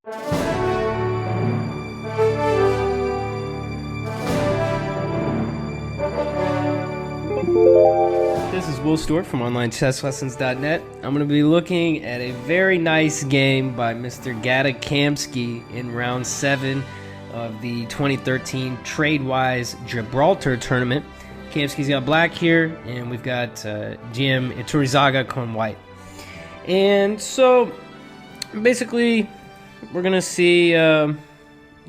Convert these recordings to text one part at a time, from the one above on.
This is Will Stewart from OnlineChessLessons.net. I'm going to be looking at a very nice game by Mr. Gata Kamsky in round 7 of the 2013 Tradewise Gibraltar tournament. Kamsky's got black here, and we've got GM Iturrizaga going white. And so, basically, we're going to see the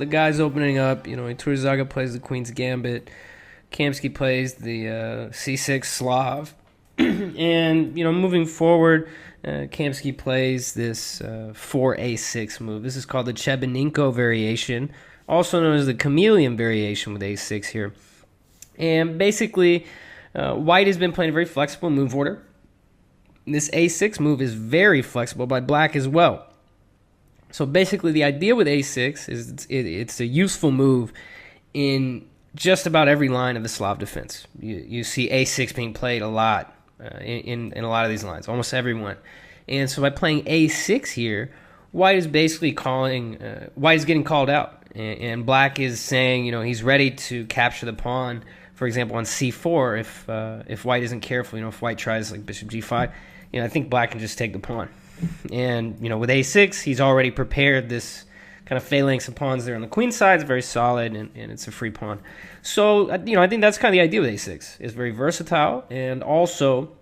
guys opening up. You know, Iturrizaga plays the Queen's Gambit. Kamsky plays the C6 Slav. And, you know, moving forward, Kamsky plays this 4A6 move. This is called the Chebanenko Variation, also known as the Chameleon Variation with A6 here. And basically, white has been playing a very flexible move order. This A6 move is very flexible by black as well. So basically, the idea with A6 is it's a useful move in just about every line of the Slav Defense. You see A6 being played a lot in a lot of these lines, almost everyone. And so by playing A6 here, white is basically white is getting called out. And black is saying, you know, he's ready to capture the pawn, for example, on C4 if white isn't careful. You know, if white tries like bishop G5, you know, I think black can just take the pawn. And, you know, with A6, he's already prepared this kind of phalanx of pawns there on the queen side. It's very solid, and it's a free pawn. So, you know, I think that's kind of the idea with A6. It's very versatile, and also,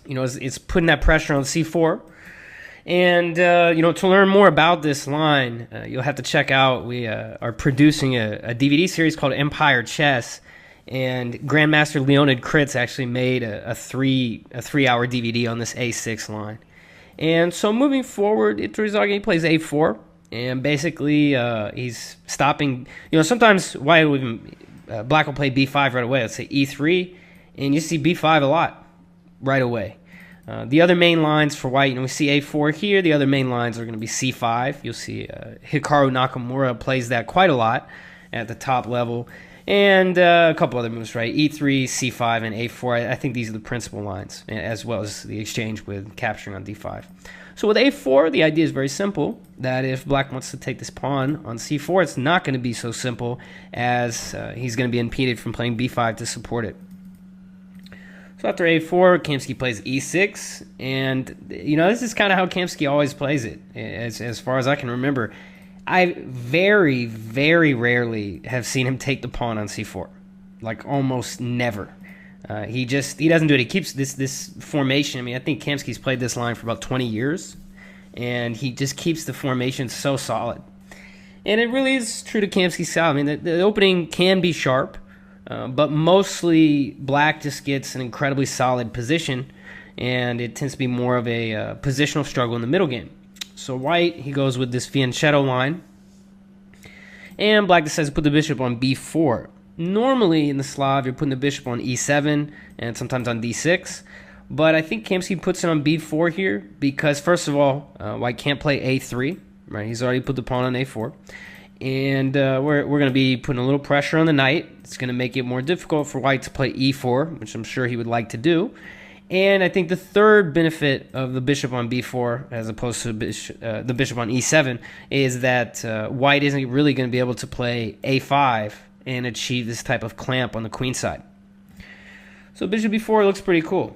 you know, it's putting that pressure on C4. And, you know, to learn more about this line, you'll have to check out, we are producing a DVD series called Empire Chess, and Grandmaster Leonid Kritz actually made a three-hour DVD on this A6 line. And so moving forward, Iturrizaga plays A4. And basically, he's stopping. You know, sometimes white will even, black will play B5 right away. Let's say E3, and you see B5 a lot right away. The other main lines for white, you know, we see A4 here. The other main lines are going to be C5. You'll see Hikaru Nakamura plays that quite a lot at the top level, and a couple other moves, right? E3, C5, and A4. I think these are the principal lines, as well as the exchange with capturing on D5. So with A4, the idea is very simple, that if black wants to take this pawn on C4, it's not going to be so simple, as he's going to be impeded from playing B5 to support it. So after A4, Kamsky plays E6, and, you know, this is kind of how Kamsky always plays it, as far as I can remember. I very, very rarely have seen him take the pawn on C4, like almost never. He doesn't do it. He keeps this formation. I mean, I think Kamsky's played this line for about 20 years, and he just keeps the formation so solid. And it really is true to Kamsky's style. I mean, the opening can be sharp, but mostly black just gets an incredibly solid position, and it tends to be more of a positional struggle in the middle game. So white, he goes with this fianchetto line, and black decides to put the bishop on B4. Normally in the Slav, you're putting the bishop on E7 and sometimes on D6, but I think Kamsky puts it on B4 here because, first of all, white can't play A3, right? He's already put the pawn on A4, and we're going to be putting a little pressure on the knight. It's going to make it more difficult for white to play E4, which I'm sure he would like to do. And I think the third benefit of the bishop on B4, as opposed to the bishop on E7, is that white isn't really going to be able to play A5 and achieve this type of clamp on the queen side. So bishop b4 looks pretty cool.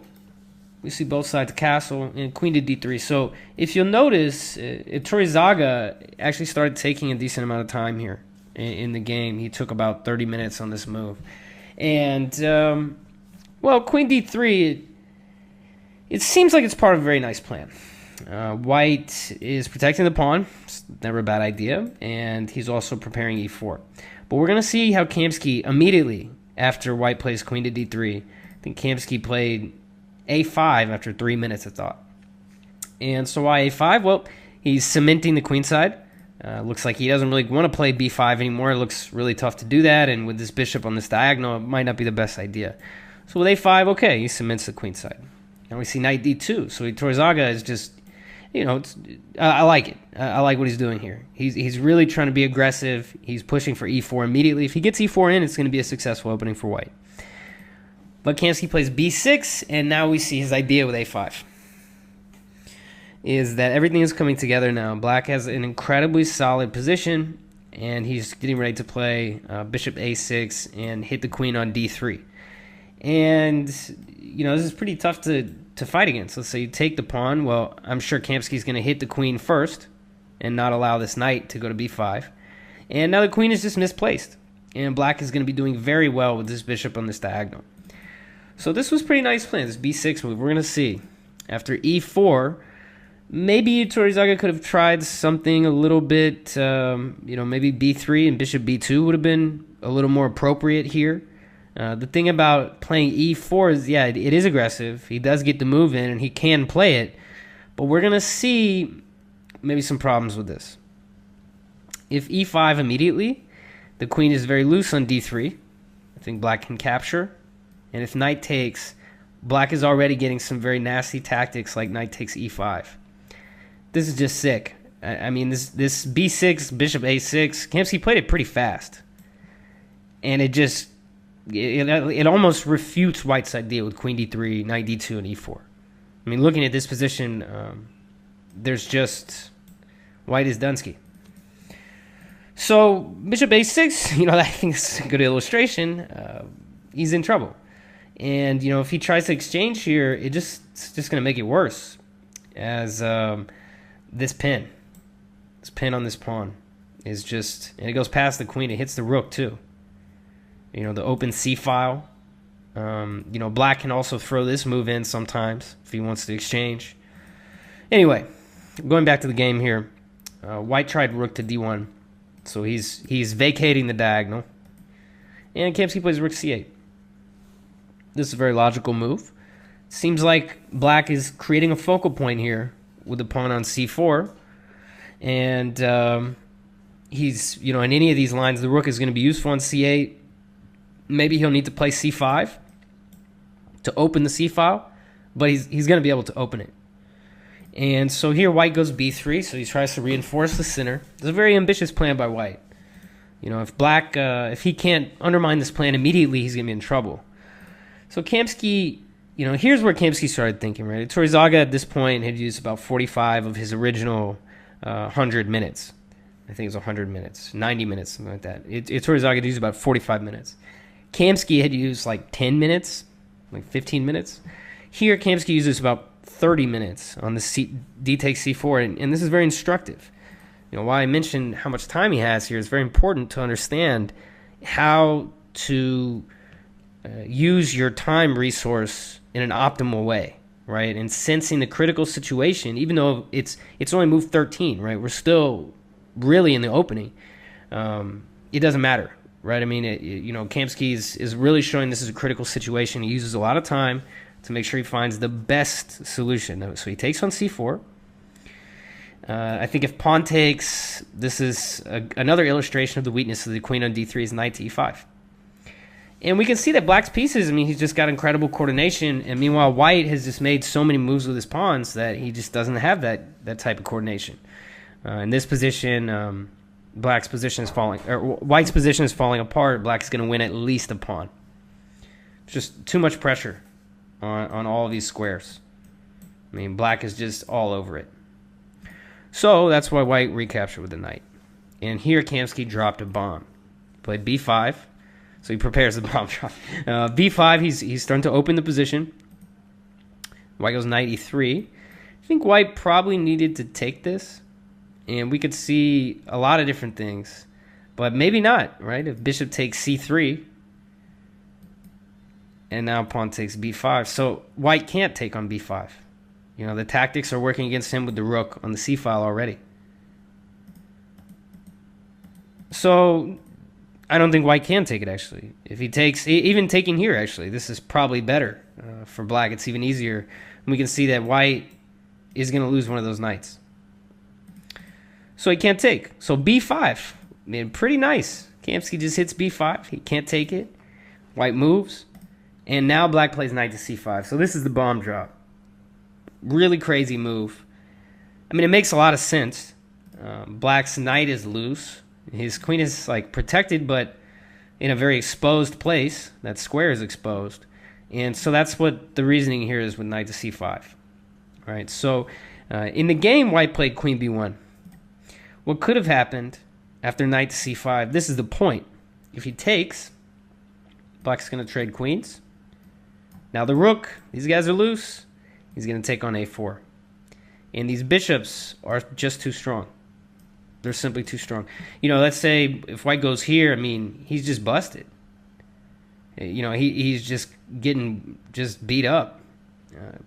We see both sides of castle, and queen to d3. So if you'll notice, Iturrizaga actually started taking a decent amount of time here in the game. He took about 30 minutes on this move. And, well, queen d3, it seems like it's part of a very nice plan. White is protecting the pawn. It's never a bad idea. And he's also preparing e4. But we're going to see how Kamsky, immediately after white plays queen to d3, I think Kamsky played a5 after 3 minutes of thought. And so why a5? Well, he's cementing the queen side. Looks like he doesn't really want to play b5 anymore. It looks really tough to do that, and with this bishop on this diagonal, it might not be the best idea. So with a5, okay, he cements the queen side. Now we see knight d2. So Iturrizaga is just, you know, I like it. I like what he's doing here. He's really trying to be aggressive. He's pushing for e4 immediately. If he gets e4 in, it's going to be a successful opening for white. But Kamsky plays b6, and now we see his idea with a5. is that everything is coming together now. Black has an incredibly solid position, and he's getting ready to play bishop a6 and hit the queen on d3. And, this is pretty tough to fight against. Let's say you take the pawn. Well, I'm sure Kamsky's going to hit the queen first and not allow this knight to go to b5. And now the queen is just misplaced. And black is going to be doing very well with this bishop on this diagonal. So this was pretty nice plan, this b6 move. We're going to see. After e4, maybe Iturrizaga could have tried something a little bit, maybe b3 and bishop b2 would have been a little more appropriate here. The thing about playing e4 is, it is aggressive. He does get the move in, and he can play it. But we're going to see maybe some problems with this. If e5 immediately, the queen is very loose on d3. I think black can capture. And if knight takes, black is already getting some very nasty tactics like knight takes e5. This is just sick. I mean, this b6, bishop a6, Kamsky played it pretty fast. And it almost refutes white's idea with queen d3, knight d2, and e4. I mean, looking at this position, there's just white is Dunsky. So bishop a6, I think it's a good illustration. He's in trouble. And, if he tries to exchange here, it's just going to make it worse. As this pin on this pawn is just, and it goes past the queen. It hits the rook too. The open c file. Black can also throw this move in sometimes if he wants to exchange. Anyway, going back to the game here, white tried rook to d1, so he's vacating the diagonal, and Kamsky plays rook c8. This is a very logical move. Seems like black is creating a focal point here with the pawn on c4, and he's in any of these lines, the rook is going to be useful on c8. Maybe he'll need to play c5 to open the c file, but he's going to be able to open it. And so here white goes b3, so he tries to reinforce the center. It's a very ambitious plan by white. If black, if he can't undermine this plan immediately, he's going to be in trouble. So Kamsky, here's where Kamsky started thinking, right? Iturrizaga at this point had used about 45 of his original 100 minutes. I think it was 100 minutes, 90 minutes, something like that. Iturrizaga had used about 45 minutes. Kamsky had used like 10 minutes, like 15 minutes. Here, Kamsky uses about 30 minutes on the d takes c4, and this is very instructive. Why I mentioned how much time he has here is very important to understand how to use your time resource in an optimal way, right? And sensing the critical situation, even though it's only move 13, right? We're still really in the opening. It doesn't matter, right? I mean, Kamsky is really showing this is a critical situation. He uses a lot of time to make sure he finds the best solution. So he takes on c4. I think if pawn takes, this is another illustration of the weakness of the queen on d3 is knight to e5. And we can see that black's pieces, he's just got incredible coordination, and meanwhile white has just made so many moves with his pawns that he just doesn't have that type of coordination. In this position, black's position is falling, or white's position is falling apart. Black's going to win at least a pawn. Just too much pressure on all of these squares. Black is just all over it. So that's why white recaptured with the knight. And here Kamsky dropped a bomb. Played b5. So he prepares the bomb drop. b5, he's starting to open the position. White goes knight e3. I think white probably needed to take this. And we could see a lot of different things. But maybe not, right? If bishop takes c3. And now pawn takes b5. So white can't take on b5. The tactics are working against him with the rook on the c file already. So I don't think white can take it, actually. If he takes, even taking here, actually, this is probably better for black. It's even easier. And we can see that white is going to lose one of those knights. So he can't take. So b5, pretty nice. Kamsky just hits b5. He can't take it. White moves. And now black plays knight to c5. So this is the bomb drop. Really crazy move. It makes a lot of sense. Black's knight is loose. His queen is protected, but in a very exposed place. That square is exposed. And so that's what the reasoning here is with knight to c5. All right, so In the game, white played queen b1. What could have happened after knight to c5, this is the point. If he takes, black's going to trade queens. Now the rook, these guys are loose. He's going to take on a4. And these bishops are just too strong. They're simply too strong. Let's say if white goes here, I mean, he's just busted. He's just getting beat up.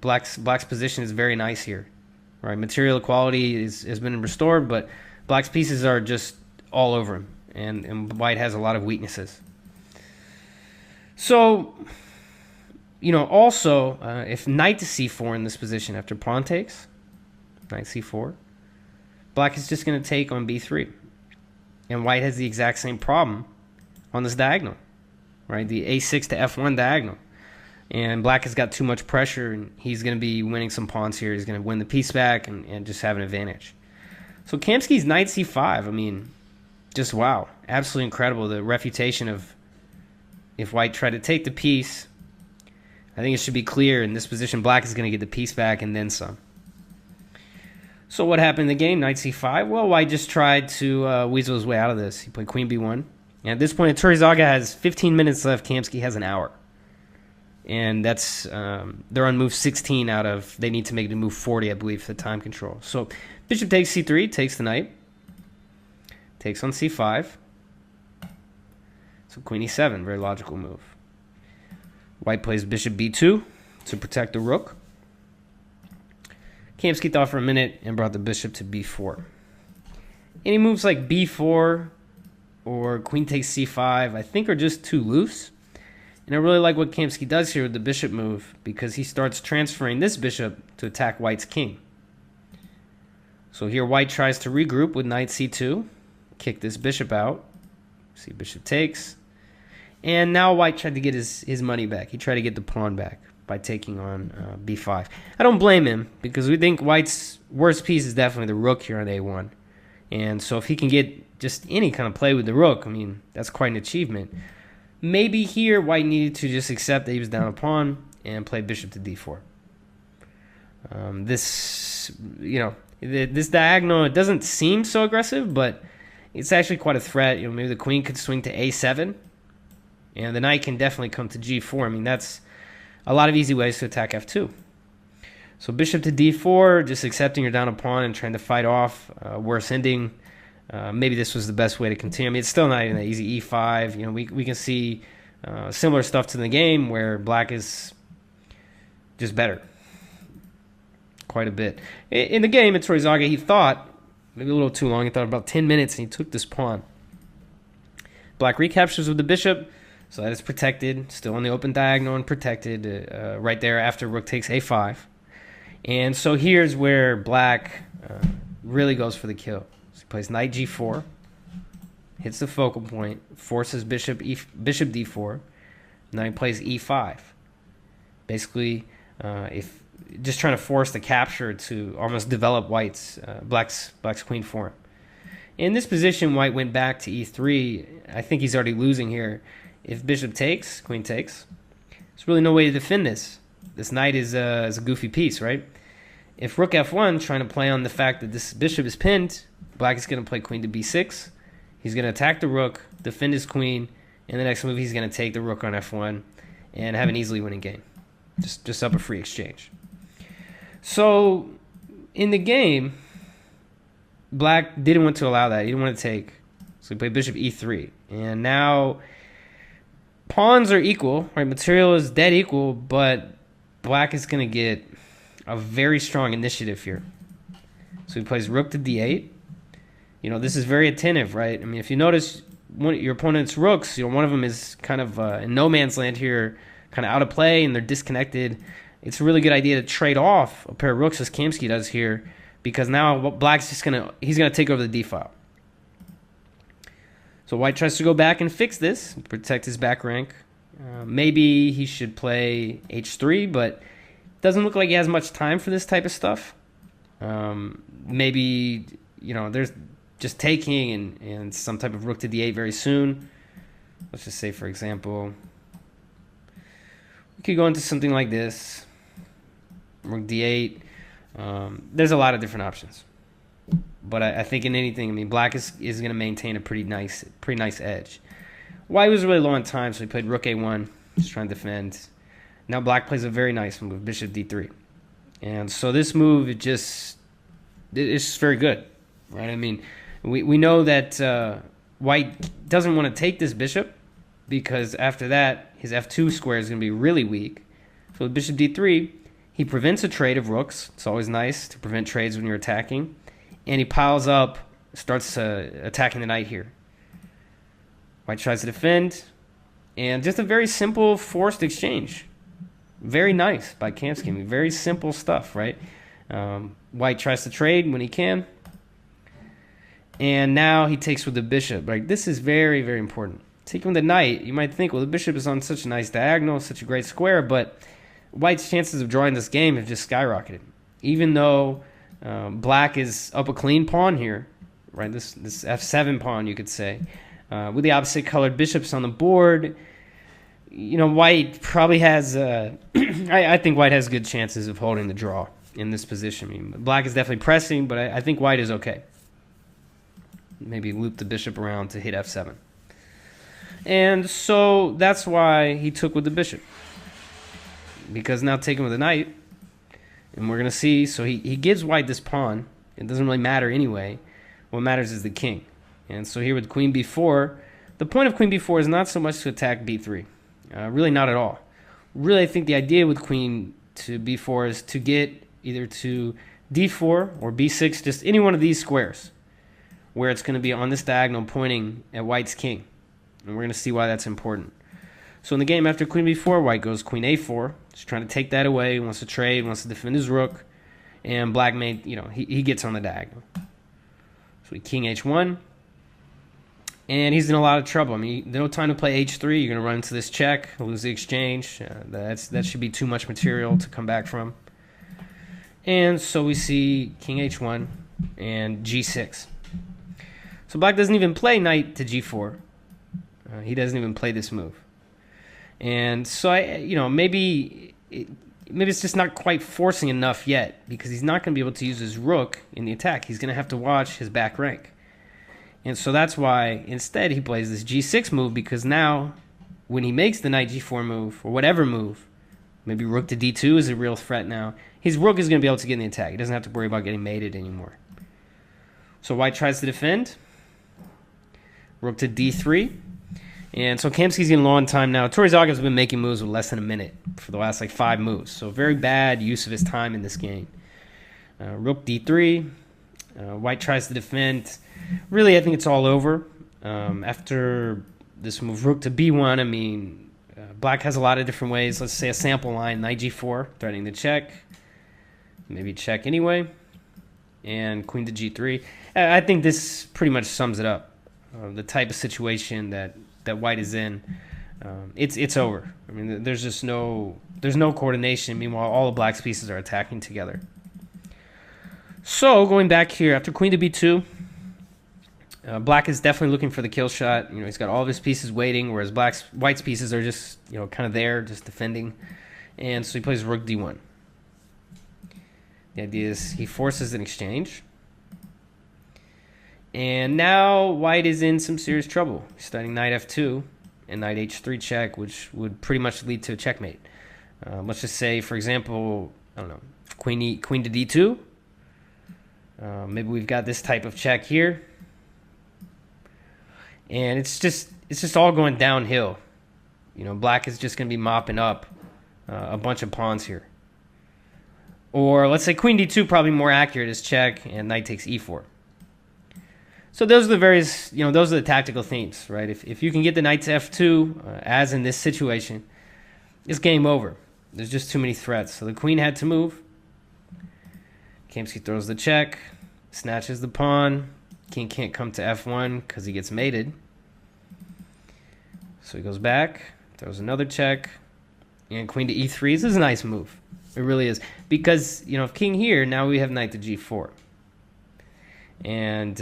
Black's position is very nice here. Right, material equality has been restored, but black's pieces are just all over him, and white has a lot of weaknesses. So, also, if knight to c4 in this position after pawn takes, knight c4, black is just going to take on b3, and white has the exact same problem on this diagonal, right? The a6 to f1 diagonal. And black has got too much pressure, and he's going to be winning some pawns here. He's going to win the piece back and just have an advantage. So Kamsky's knight c5, I mean, just wow. Absolutely incredible. The refutation of if white tried to take the piece, I think it should be clear in this position, black is going to get the piece back and then some. So what happened in the game? Knight c5. Well, white just tried to weasel his way out of this. He played queen b1. And at this point, Iturrizaga has 15 minutes left. Kamsky has an hour. And that's they're on move 16 out of, they need to make it to move 40, I believe, for the time control. So bishop takes c3, takes the knight, takes on c5. So queen e7, very logical move. White plays bishop b2 to protect the rook. Kamsky thought for a minute and brought the bishop to b4. Any moves like b4 or queen takes c5, I think are just too loose. And I really like what Kamsky does here with the bishop move, because he starts transferring this bishop to attack white's king. So here white tries to regroup with knight c2, kick this bishop out. See, bishop takes. And now white tried to get his money back. He tried to get the pawn back by taking on b5. I don't blame him, because we think white's worst piece is definitely the rook here on a1. And so if he can get just any kind of play with the rook, I mean, that's quite an achievement. Maybe here white needed to just accept that he was down a pawn and play bishop to d4. This diagonal, it doesn't seem so aggressive, but it's actually quite a threat. Maybe the queen could swing to a7, and the knight can definitely come to g4. I mean, that's a lot of easy ways to attack f2. So bishop to d4, just accepting you're down a pawn and trying to fight off worse ending. Maybe this was the best way to continue. I mean, it's still not even that easy. e5, we can see similar stuff to the game where black is just better quite a bit. In the game, Iturrizaga, he thought, maybe a little too long, he thought about 10 minutes, and he took this pawn. Black recaptures with the bishop, so that is protected, still on the open diagonal and protected right there after rook takes a5. And so here's where black really goes for the kill. Plays knight g4, hits the focal point, forces bishop d4. Now he plays e5. Basically, if just trying to force the capture to almost develop black's queen for him. In this position, white went back to e3. I think he's already losing here. If bishop takes, queen takes. There's really no way to defend this. This knight is a goofy piece, right? If rook f1, trying to play on the fact that this bishop is pinned, black is going to play queen to b6. He's going to attack the rook, defend his queen, and the next move he's going to take the rook on f1 and have an easily winning game. Just up a free exchange. So in the game, black didn't want to allow that. He didn't want to take. So he played bishop e3. And now pawns are equal, right? Material is dead equal, but black is going to get a very strong initiative here. So he plays rook to d8. This is very attentive, right? I mean, if you notice your opponent's rooks, one of them is kind of in no man's land here, kind of out of play, and they're disconnected. It's a really good idea to trade off a pair of rooks, as Kamsky does here, because now black's he's gonna take over the d file. So white tries to go back and fix this, protect his back rank. Maybe he should play h3, but it doesn't look like he has much time for this type of stuff. Maybe there's just taking and some type of rook to d8 very soon. Let's just say, for example, we could go into something like this. Rook d8. There's a lot of different options. But I think in anything, I mean, black is going to maintain a pretty nice edge. White was really low on time, so he played rook a1, just trying to defend. Now black plays a very nice move, bishop d3. And so this move, it's just very good, right? I mean, we know that white doesn't want to take this bishop because after that, his f2 square is going to be really weak. So with bishop d3, he prevents a trade of rooks. It's always nice to prevent trades when you're attacking. And he piles up, starts attacking the knight here. White tries to defend, and just a very simple forced exchange. Very nice by Kamsky. I mean, very simple stuff, right? White tries to trade when he can. And now he takes with the bishop. Like, this is very, very important. Taking with the knight, you might think, well, the bishop is on such a nice diagonal, such a great square, but white's chances of drawing this game have just skyrocketed. Even though black is up a clean pawn here, right? This f7 pawn, you could say. With the opposite colored bishops on the board, you know, white probably has, I think white has good chances of holding the draw in this position. I mean, black is definitely pressing, but I think white is okay. Maybe loop the bishop around to hit f7. And so that's why he took with the bishop. Because now taking with the knight, and we're going to see, so he gives white this pawn. It doesn't really matter anyway. What matters is the king. And so here with queen b4, the point of queen b4 is not so much to attack b3. Really not at all. Really, I think the idea with queen to b4 is to get either to d4 or b6, just any one of these squares, where it's going to be on this diagonal pointing at white's king. And we're going to see why that's important. So in the game after queen b4, white goes queen a4, just trying to take that away, wants to trade, wants to defend his rook, and black made, you know, he gets on the diagonal. So king h1, and he's in a lot of trouble. I mean, no time to play h3. You're going to run into this check, lose the exchange. That should be too much material to come back from. And so we see king h1 and g6. So black doesn't even play knight to g4. He doesn't even play this move. And so maybe it's just not quite forcing enough yet, because he's not going to be able to use his rook in the attack. He's going to have to watch his back rank. And so that's why instead he plays this g6 move, because now when he makes the knight g4 move, or whatever move, maybe rook to d2 is a real threat now, his rook is going to be able to get in the attack. He doesn't have to worry about getting mated anymore. So white tries to defend. Rook to d3. And so Kamsky's getting low on time now. Iturrizaga has been making moves with less than a minute for the last 5 moves. So very bad use of his time in this game. Rook d3. White tries to defend. Really, I think it's all over. After this move, rook to b1, I mean, black has a lot of different ways. Let's say a sample line, knight g4, threatening to check. Maybe check anyway. And queen to g3. I think this pretty much sums it up. The type of situation that white is in, it's over. I mean, there's no coordination. Meanwhile, all the black's pieces are attacking together. So going back here after queen to b2, black is definitely looking for the kill shot. You know, he's got all of his pieces waiting, whereas white's pieces are just kind of there, just defending. And so he plays rook d1. The idea is he forces an exchange. And now white is in some serious trouble. He's starting knight f2 and knight h3 check, which would pretty much lead to a checkmate. Let's just say, for example, I don't know, queen to d2. Maybe we've got this type of check here, and it's just all going downhill. You know, black is just going to be mopping up a bunch of pawns here. Or let's say queen d2, probably more accurate, is check, and knight takes e4. So those are the various, those are the tactical themes, right? If you can get the knight to f2, as in this situation, it's game over. There's just too many threats. So the queen had to move. Kamsky throws the check, snatches the pawn. King can't come to f1 because he gets mated. So he goes back, throws another check, and queen to e3. This is a nice move. It really is. Because, if king here, now we have knight to g4. And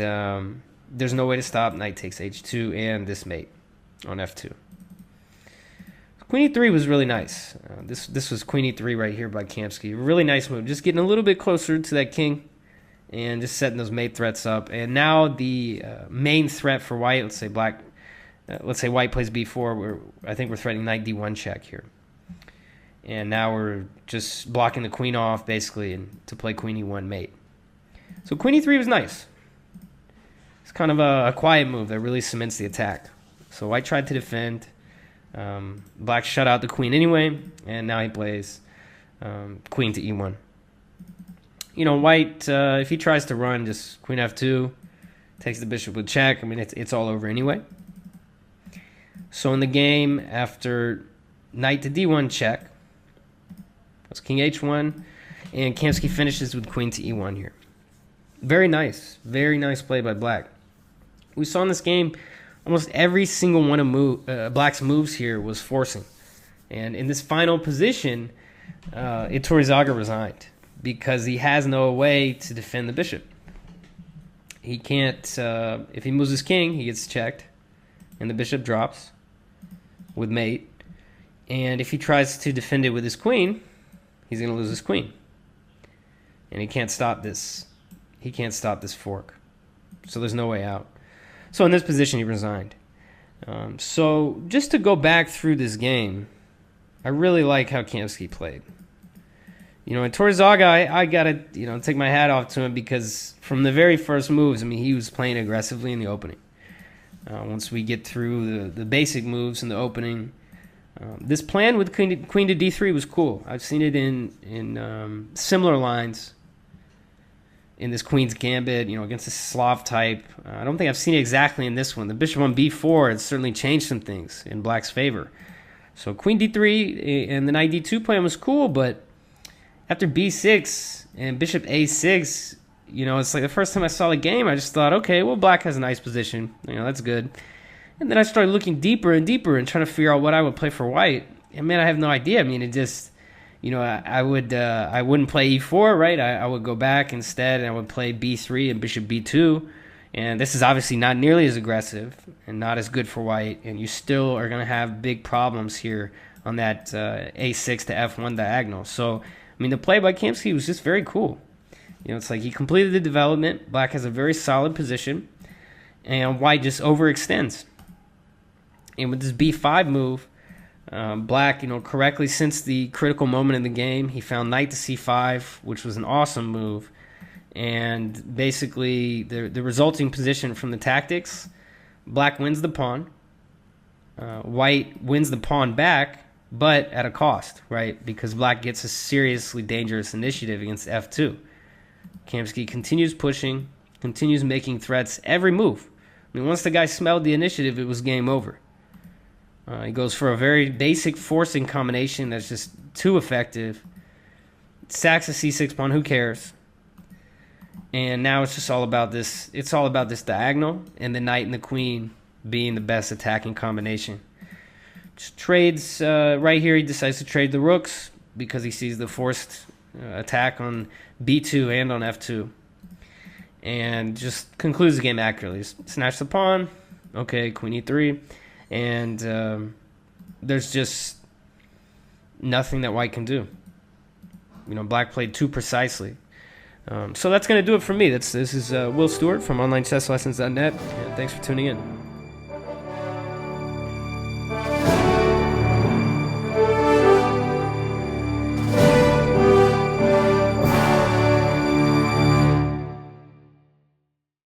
there's no way to stop. Knight takes h2 and this mate on f2. Queen e3 was really nice. This was Queen e3 right here by Kamsky. Really nice move. Just getting a little bit closer to that king and just setting those mate threats up. And now the main threat for white, let's say black, let's say white plays b4. I think we're threatening knight d1 check here. And now we're just blocking the queen off basically and to play queen e1 mate. So queen e3 was nice. It's kind of a quiet move that really cements the attack. So white tried to defend. Black shut out the queen anyway, and now he plays queen to e1. You know, white, if he tries to run, just queen f2, takes the bishop with check. I mean, it's all over anyway. So in the game, after knight to d1 check, that's king h1, and Kamsky finishes with queen to e1 here. Very nice play by black. We saw in this game almost every single one of black's moves here was forcing. And in this final position, Iturrizaga resigned because he has no way to defend the bishop. He can't, if he moves his king, he gets checked, and the bishop drops with mate. And if he tries to defend it with his queen, he's going to lose his queen. And he can't stop this. He can't stop this fork. So there's no way out. So in this position, he resigned. So just to go back through this game, I really like how Kamsky played. You know, in Iturrizaga, I got to, take my hat off to him because from the very first moves, I mean, he was playing aggressively in the opening. Once we get through the basic moves in the opening, this plan with queen to d3 was cool. I've seen it in similar lines in this Queen's Gambit, against the Slav type. I don't think I've seen it exactly in this one. The bishop on b4 has certainly changed some things in black's favor. So queen d3 and the knight d2 plan was cool, but after b6 and bishop a6, it's like the first time I saw the game, I just thought, okay, well, black has a nice position. That's good. And then I started looking deeper and deeper and trying to figure out what I would play for white. And man, I have no idea. I mean, it just, I wouldn't play e4, right? I would go back instead, and I would play b3 and bishop b2. And this is obviously not nearly as aggressive and not as good for white. And you still are going to have big problems here on that a6 to f1 diagonal. So, I mean, the play by Kamsky was just very cool. It's like he completed the development. Black has a very solid position, and white just overextends. And with this b5 move, black, correctly since the critical moment in the game, he found knight to c5, which was an awesome move. And basically, the resulting position from the tactics, black wins the pawn. White wins the pawn back, but at a cost, right? Because black gets a seriously dangerous initiative against f2. Kamsky continues pushing, continues making threats every move. I mean, once the guy smelled the initiative, it was game over. He goes for a very basic forcing combination that's just too effective. Sacks a c6 pawn, who cares? And now it's just all about this. It's all about this diagonal and the knight and the queen being the best attacking combination. Just trades right here. He decides to trade the rooks because he sees the forced attack on b2 and on f2, and just concludes the game accurately. Snatch the pawn. Okay, queen e3. And there's just nothing that white can do. Black played too precisely. So that's going to do it for me. This is Will Stewart from OnlineChessLessons.net. And thanks for tuning in.